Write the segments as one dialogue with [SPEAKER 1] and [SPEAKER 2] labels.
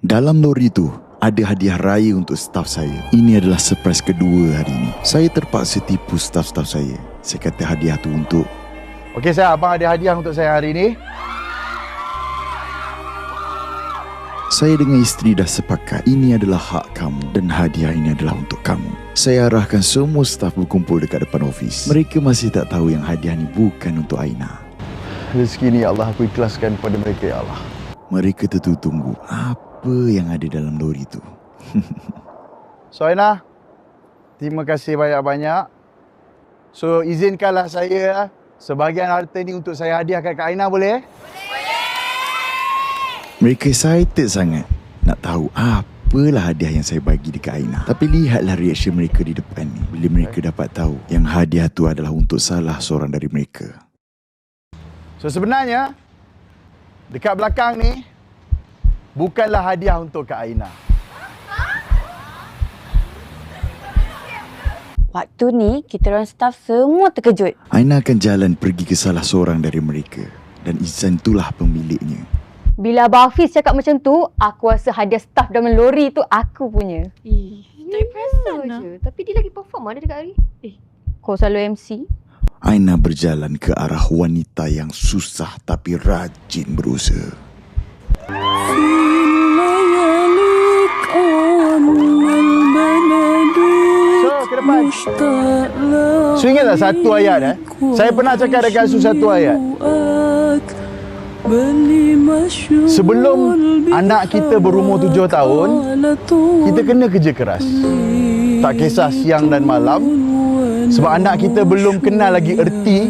[SPEAKER 1] Dalam lori itu ada hadiah raya untuk staf saya. Ini adalah surprise kedua hari ini. Saya terpaksa tipu staf-staf saya. Saya kata hadiah tu untuk...
[SPEAKER 2] Okey, abang ada hadiah untuk saya hari ini.
[SPEAKER 1] Saya dengan isteri dah sepakat, ini adalah hak kamu dan hadiah ini adalah untuk kamu. Saya arahkan semua staf berkumpul dekat depan ofis. Mereka masih tak tahu yang hadiah ni bukan untuk Aina.
[SPEAKER 2] Rezeki ni Allah aku ikhlaskan kepada mereka, ya Allah.
[SPEAKER 1] Mereka tunggu apa yang ada dalam lori tu.
[SPEAKER 2] So Aina, terima kasih banyak-banyak. So izinkanlah saya sebahagian harta ni untuk saya hadiahkan ke Aina, boleh?
[SPEAKER 1] Mereka excited sangat nak tahu apalah hadiah yang saya bagi dekat Aina. Tapi lihatlah reaksi mereka di depan ni bila mereka dapat tahu yang hadiah tu adalah untuk salah seorang dari mereka.
[SPEAKER 2] So sebenarnya dekat belakang ni bukanlah hadiah untuk Kak Aina.
[SPEAKER 3] Waktu ni kita orang staf semua terkejut.
[SPEAKER 1] Aina akan jalan pergi ke salah seorang dari mereka dan Izan itulah pemiliknya.
[SPEAKER 3] Bila Abang Hafiz cakap macam tu, aku rasa hadiah staf dalam lori tu aku punya.
[SPEAKER 4] Tak perasan lah. Tapi dia lagi perform ada dekat hari.
[SPEAKER 3] Kau selalu MC?
[SPEAKER 1] Aina berjalan ke arah wanita yang susah tapi rajin berusaha.
[SPEAKER 2] So ke depan. So ingatlah satu ayat Saya pernah cakap dekat Su satu ayat. Sebelum anak kita berumur 7 tahun, kita kena kerja keras. Tak kisah siang dan malam. Sebab anak kita belum kenal lagi erti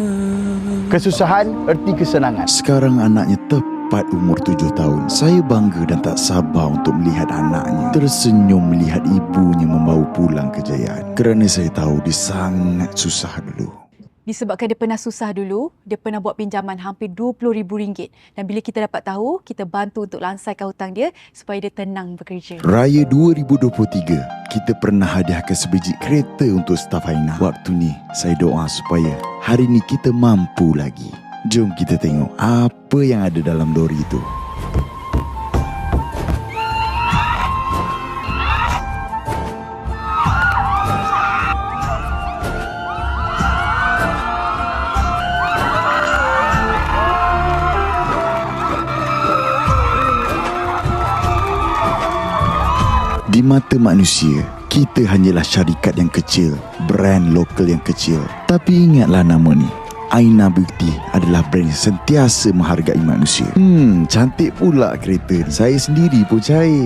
[SPEAKER 2] kesusahan, erti kesenangan.
[SPEAKER 1] Sekarang anaknya tepat umur 7 tahun. Saya bangga dan tak sabar untuk melihat anaknya tersenyum melihat ibunya membawa pulang kejayaan. Kerana saya tahu dia sangat susah dulu.
[SPEAKER 5] Disebabkan dia pernah susah dulu, dia pernah buat pinjaman hampir RM20,000. Dan bila kita dapat tahu, kita bantu untuk lansaikan hutang dia supaya dia tenang bekerja.
[SPEAKER 1] Raya 2023, kita pernah hadiahkan sebiji kereta untuk staf Aina. Waktu ni, saya doa supaya hari ni kita mampu lagi. Jom kita tengok apa yang ada dalam lori itu. Di mata manusia, kita hanyalah syarikat yang kecil, brand lokal yang kecil. Tapi ingatlah nama ni. Aina Beauty adalah brand yang sentiasa menghargai manusia. Cantik pula kereta ni. Saya sendiri pun percaya.